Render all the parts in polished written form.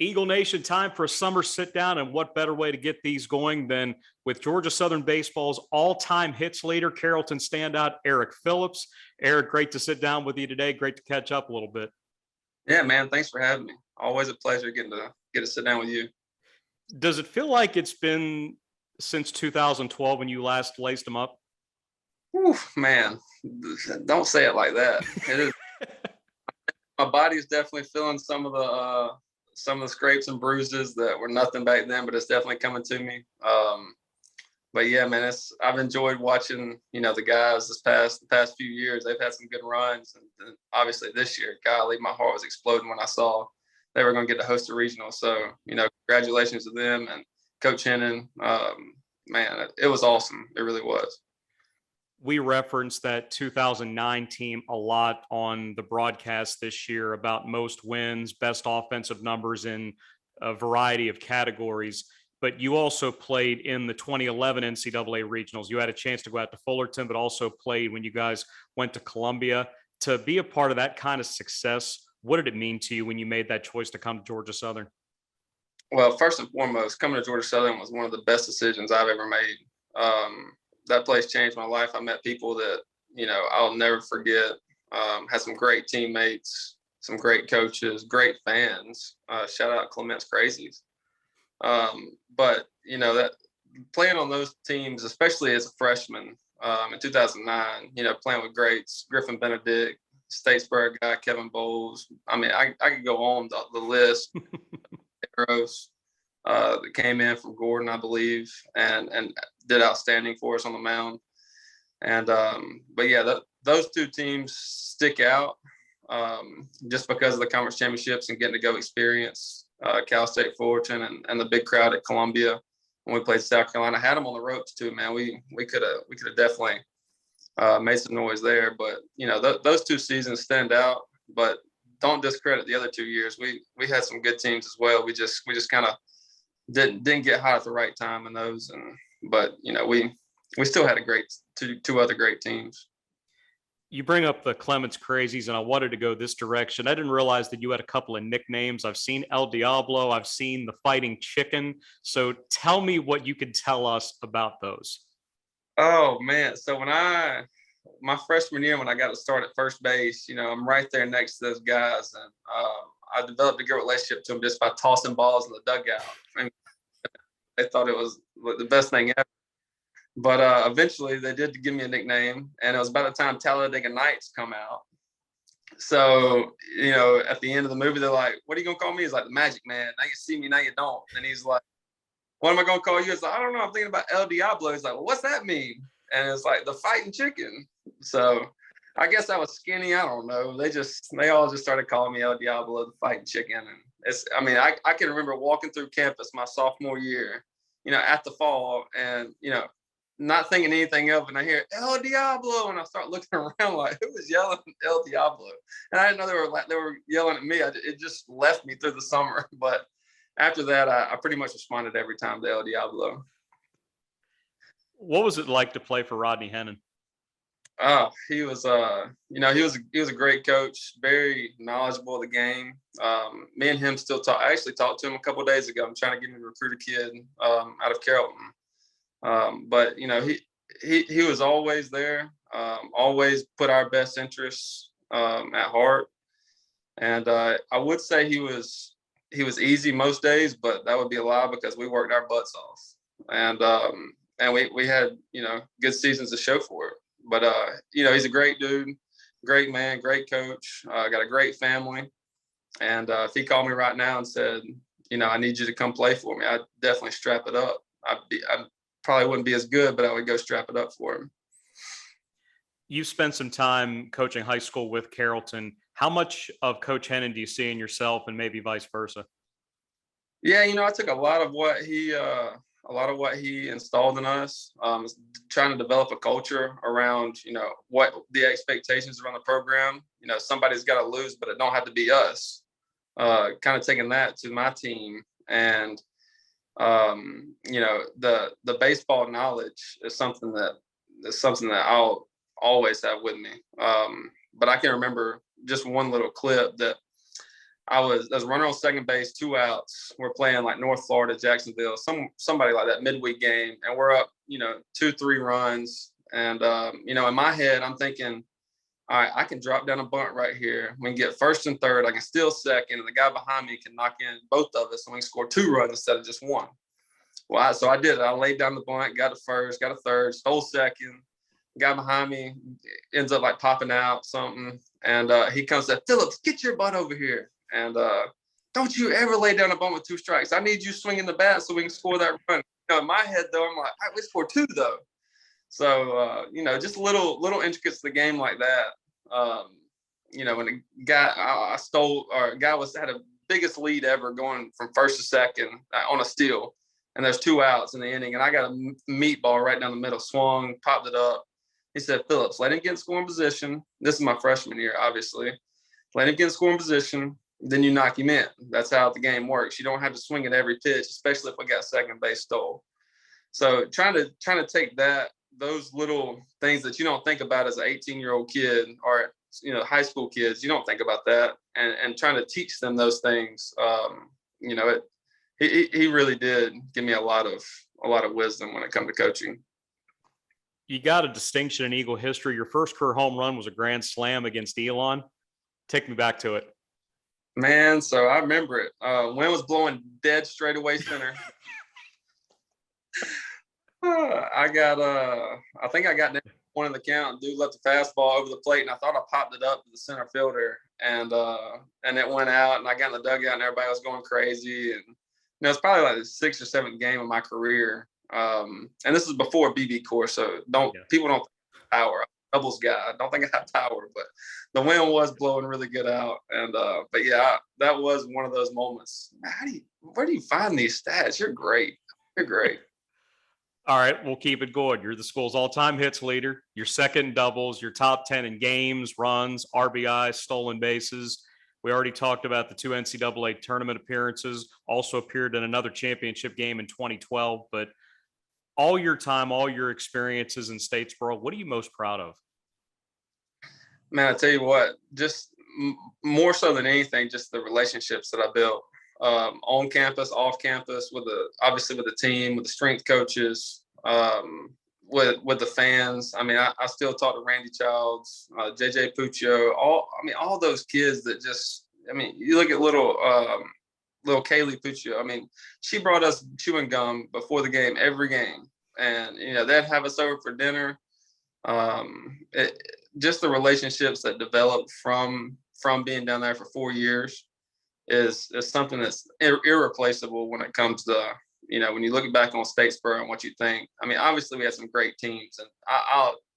Eagle Nation, time for a summer sit down. And what better way to get these going than with Georgia Southern Baseball's all-time hits leader, Carrollton standout, Eric Phillips. Eric, great to sit down with you today. Great to catch up a little bit. Yeah, man. Thanks for having me. Always a pleasure getting to sit down with you. Does it feel like it's been since 2012 when you last laced them up? Whew, man, don't say it like that. It is. My body's definitely feeling some of the scrapes and bruises that were nothing back then, but it's definitely coming to me. But yeah, man, I've enjoyed watching, the guys the past few years. They've had some good runs, and obviously this year, golly, my heart was exploding when I saw they were going to get to host a regional. So, congratulations to them and Coach Henning. Man, it was awesome. It really was. We referenced that 2009 team a lot on the broadcast this year about most wins, best offensive numbers in a variety of categories. But you also played in the 2011 NCAA regionals. You had a chance to go out to Fullerton, but also played when you guys went to Columbia. To be a part of that kind of success, what did it mean to you when you made that choice to come to Georgia Southern? Well, first and foremost, coming to Georgia Southern was one of the best decisions I've ever made. That place changed my life. I met people that, I'll never forget. Had some great teammates, some great coaches, great fans. Shout out Clement's Crazies. But, that playing on those teams, especially as a freshman in 2009, playing with greats, Griffin Benedict, Statesboro guy, Kevin Bowles. I mean, I could go on the list. Arrows that came in from Gordon, I believe, and did outstanding for us on the mound. And but yeah, those two teams stick out just because of the conference championships and getting to go experience Cal State Fullerton and the big crowd at Columbia when we played South Carolina. I had them on the ropes too, man. We could have definitely made some noise there, but those two seasons stand out. But don't discredit the other 2 years. We had some good teams as well. We just kind of didn't get hot at the right time in those, but we still had a great two other great teams. You bring up the Clements Crazies, and I wanted to go this direction. I didn't realize that you had a couple of nicknames. I've seen El Diablo. I've seen the Fighting Chicken. So tell me what you could tell us about those. Oh man, so my freshman year when I got to start at first base, I'm right there next to those guys, and I developed a good relationship to them just by tossing balls in the dugout. And they thought it was the best thing ever. But eventually they did give me a nickname, and it was about the time Talladega Nights come out. So, at the end of the movie, they're like, what are you going to call me? He's like, the Magic Man. Now you see me, now you don't. And he's like, what am I going to call you? It's like, I don't know. I'm thinking about El Diablo. He's like, well, what's that mean? And it's like, the Fighting Chicken. So I guess I was skinny. I don't know. They all just started calling me El Diablo, the Fighting Chicken. And I can remember walking through campus my sophomore year, at the fall, and, not thinking anything of it, and I hear El Diablo, and I start looking around like, who was yelling El Diablo? And I didn't know they were yelling at me. It just left me through the summer. But after that, I pretty much responded every time to El Diablo. What was it like to play for Rodney Henning? Oh, he was he was a great coach, very knowledgeable of the game. Me and him still talk. I actually talked to him a couple of days ago. I'm trying to get him to recruit a kid out of Carrollton. But he was always there, always put our best interests at heart. And I would say he was easy most days, but that would be a lie because we worked our butts off. And we had, good seasons to show for it. But he's a great dude, great man, great coach, got a great family. And if he called me right now and said, I need you to come play for me, I'd definitely strap it up. I probably wouldn't be as good, but I would go strap it up for him. You spent some time coaching high school with Carrollton. How much of Coach Henning do you see in yourself, and maybe vice versa? Yeah, I took a lot of what he installed in us, trying to develop a culture around, what the expectations around the program. Somebody's got to lose, but it don't have to be us. Kind of taking that to my team, and the baseball knowledge is something that I'll always have with me. But I can remember just one little clip that there's a runner on second base, 2 outs. We're playing like North Florida, Jacksonville, somebody like that midweek game, and we're up, 2-3 runs. And in my head, I'm thinking, all right, I can drop down a bunt right here. We can get first and third. I can steal second, and the guy behind me can knock in both of us, and we can score 2 runs instead of just 1. Well, so I did it. I laid down the bunt, got a first, got a third, stole second. The guy behind me ends up like popping out something, and he comes and said, "Phillips, get your butt over here." And don't you ever lay down a bunt with 2 strikes. I need you swinging the bat so we can score that run. In my head, though, I'm like, all right, we scored 2, though. So, just little intricacies of the game like that. When a guy had a biggest lead ever going from first to second on a steal, and there's 2 outs in the inning, and I got a meatball right down the middle, swung, popped it up. He said, "Phillips, let him get in scoring position." This is my freshman year, obviously. Let him get in scoring position, then you knock him in. That's how the game works. You don't have to swing at every pitch, especially if we got second base stole. So trying to take those little things that you don't think about as an 18-year-old kid or high school kids, you don't think about that, and trying to teach them those things. He really did give me a lot of wisdom when it comes to coaching. You got a distinction in Eagle history. Your first career home run was a grand slam against Elon. Take me back to it. Man, so I remember it. Wind was blowing dead straightaway center. I think I got one in the count. Dude left the fastball over the plate, and I thought I popped it up to the center fielder, and it went out, and I got in the dugout, and everybody was going crazy. And it's probably like the 6th or 7th game of my career. And this is before BB course, so people don't think power. Doubles guy. I don't think I have power, but the wind was blowing really good out. And but yeah, that was one of those moments. Where do you find these stats? You're great. You're great. All right, we'll keep it going. You're the school's all-time hits leader. You're second in doubles. You're top 10 in games, runs, RBI, stolen bases. We already talked about the 2 NCAA tournament appearances. Also appeared in another championship game in 2012. But all your time, all your experiences in Statesboro, what are you most proud of? Man, I tell you what, just more so than anything, just the relationships that I built. On campus, off campus, obviously with the team, with the strength coaches, with the fans. I mean, I still talk to Randy Childs, JJ Puccio, all those kids that you look at little Kaylee Puccio. I mean, she brought us chewing gum before the game, every game. And, they'd have us over for dinner. Just the relationships that developed from being down there for 4 years is something that's irreplaceable when it comes to, when you look back on Statesboro and what you think. I mean, obviously we had some great teams, and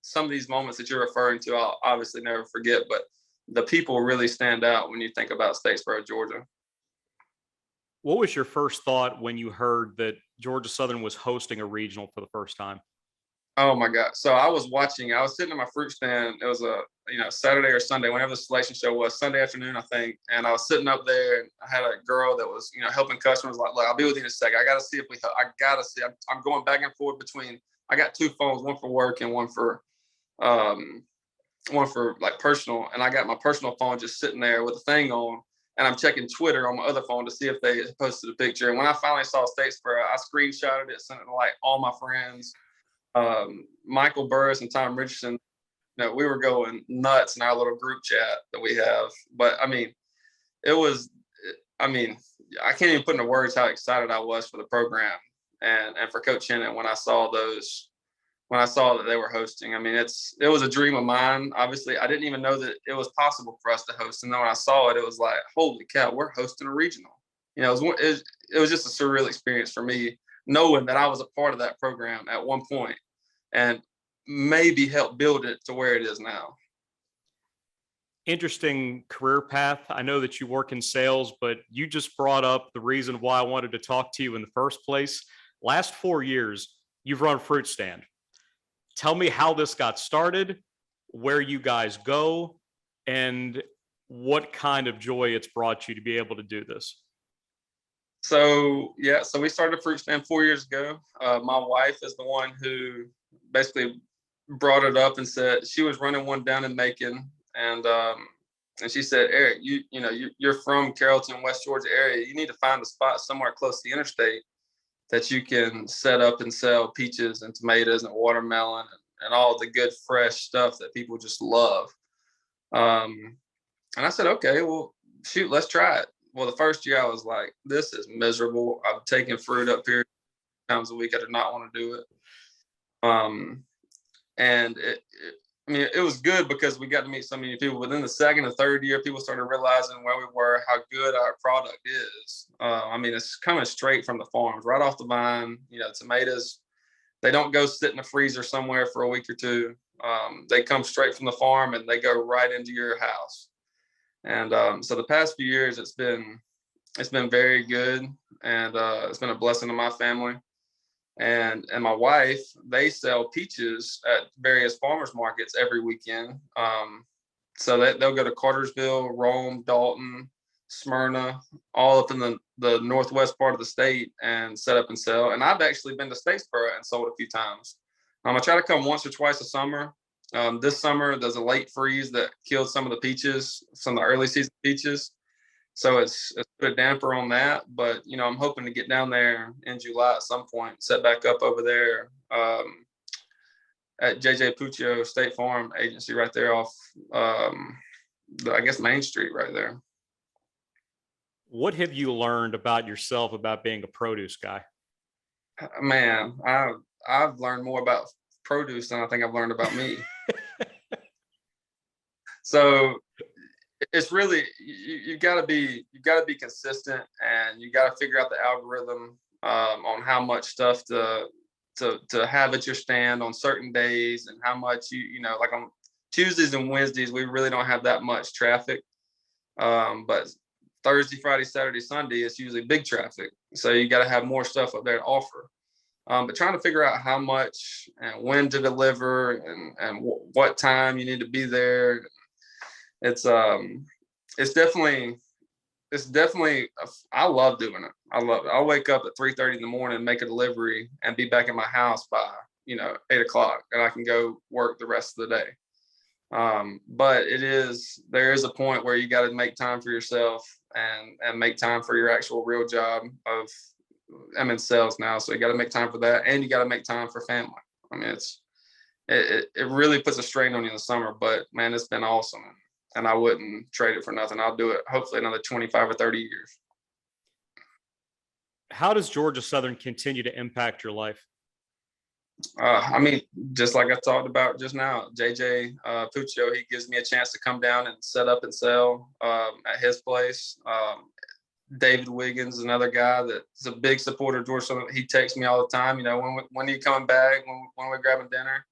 some of these moments that you're referring to, I'll obviously never forget, but the people really stand out when you think about Statesboro, Georgia. What was your first thought when you heard that Georgia Southern was hosting a regional for the first time? Oh my God. So I was sitting in my fruit stand. It was a, Saturday or Sunday, whenever the selection show was, Sunday afternoon, I think. And I was sitting up there, and I had a girl that was, helping customers. Like, look, I'll be with you in a second. I got to see I'm going back and forth between, I got 2 phones, one for work and one for like personal. And I got my personal phone just sitting there with the thing on, and I'm checking Twitter on my other phone to see if they posted a picture. And when I finally saw Statesboro, I screenshotted it, sent it to like all my friends. Michael Burris and Tom Richardson, we were going nuts in our little group chat that we have. But I mean, I can't even put into words how excited I was for the program and for Coach Henning when I saw that they were hosting. I mean, it was a dream of mine. Obviously, I didn't even know that it was possible for us to host. And then when I saw it, it was like, holy cow, we're hosting a regional. It was just a surreal experience for me, knowing that I was a part of that program at one point and maybe help build it to where it is now. Interesting career path. I know that you work in sales, but you just brought up the reason why I wanted to talk to you in the first place. Last 4 years, you've run a fruit stand. Tell me how this got started, where you guys go, and what kind of joy it's brought you to be able to do this. So we started a fruit stand 4 years ago. My wife is the one who basically brought it up and said she was running one down in Macon, and And she said, Eric, you're from Carrollton, West Georgia area. You need to find a spot somewhere close to the interstate that you can set up and sell peaches and tomatoes and watermelon and all the good fresh stuff that people just love. And I said, okay, well, shoot, let's try it. Well, the first year I was like, this is miserable. I'm taking fruit up here times a week. I did not want to do it. And it was good because we got to meet so many people. But then the second and third year, people started realizing where we were, how good our product is. It's coming straight from the farms, right off the vine. Tomatoes, they don't go sit in the freezer somewhere for a week or two. They come straight from the farm and they go right into your house. And so the past few years, it's been very good, and it's been a blessing to my family. And my wife, they sell peaches at various farmers markets every weekend. So they'll go to Cartersville, Rome, Dalton, Smyrna, all up in the northwest part of the state and set up and sell. And I've actually been to Statesboro and sold a few times. I try to come once or twice a summer. This summer, there's a late freeze that killed some of the peaches, some of the early season peaches. So it's put a damper on that. But, I'm hoping to get down there in July at some point, set back up over there at JJ Puccio State Farm Agency right there off, Main Street right there. What have you learned about yourself about being a produce guy? Man, I've learned more about produce than I think I've learned about me. So it's really, you gotta be consistent, and you gotta figure out the algorithm on how much stuff to have at your stand on certain days, and how much like on Tuesdays and Wednesdays we really don't have that much traffic, but Thursday, Friday, Saturday, Sunday it's usually big traffic, so you got to have more stuff up there to offer. But trying to figure out how much and when to deliver, and what time you need to be there. It's definitely, I love doing it. I love it. I'll wake up at 3:30 in the morning, make a delivery, and be back in my house by 8 o'clock, and I can go work the rest of the day. But there is a point where you got to make time for yourself and make time for your actual real job I'm in sales now. So you got to make time for that, and you got to make time for family. It really puts a strain on you in the summer, but man, it's been awesome. And I wouldn't trade it for nothing. I'll do it hopefully another 25 or 30 years. How does Georgia Southern continue to impact your life? Just like I talked about just now, JJ Puccio, he gives me a chance to come down and set up and sell at his place. David Wiggins, another guy that's a big supporter of Georgia Southern. He texts me all the time, when are you coming back? When we're grabbing dinner?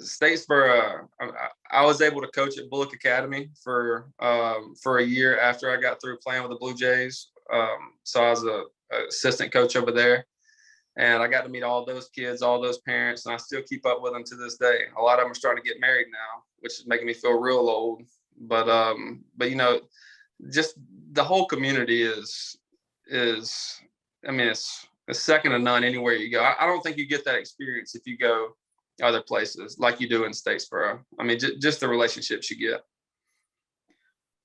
Statesboro, I was able to coach at Bullock Academy for a year after I got through playing with the Blue Jays. So I was a assistant coach over there, and I got to meet all those kids, all those parents, and I still keep up with them to this day. A lot of them are starting to get married now, which is making me feel real old. But just the whole community is it's second to none anywhere you go. I don't think you get that experience if you go other places like you do in Statesboro. Just the relationships you get.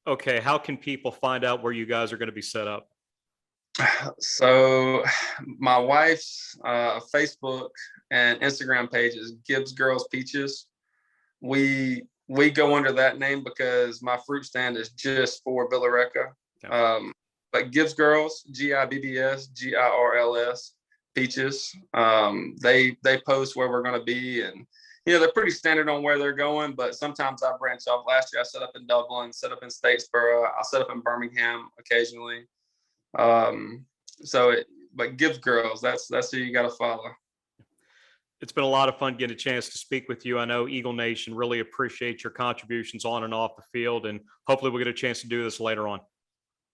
Okay, how can people find out where you guys are going to be set up? So my wife's Facebook and Instagram page is Gibbs Girls Peaches. We go under that name because my fruit stand is just for Villa-Rica. Okay. But Gibbs Girls, Gibbs Girls Peaches. They post where we're going to be, and they're pretty standard on where they're going, but sometimes I branch off. Last year I set up in Dublin, set up in Statesboro, I'll set up in Birmingham occasionally. But Gibbs Girls, that's who you got to follow. It's been a lot of fun getting a chance to speak with you. I know Eagle Nation really appreciates your contributions on and off the field, and hopefully we'll get a chance to do this later on.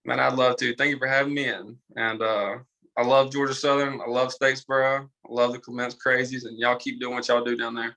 Man, I'd love to. Thank you for having me in. And I love Georgia Southern. I love Statesboro. I love the Clements Crazies, and y'all keep doing what y'all do down there.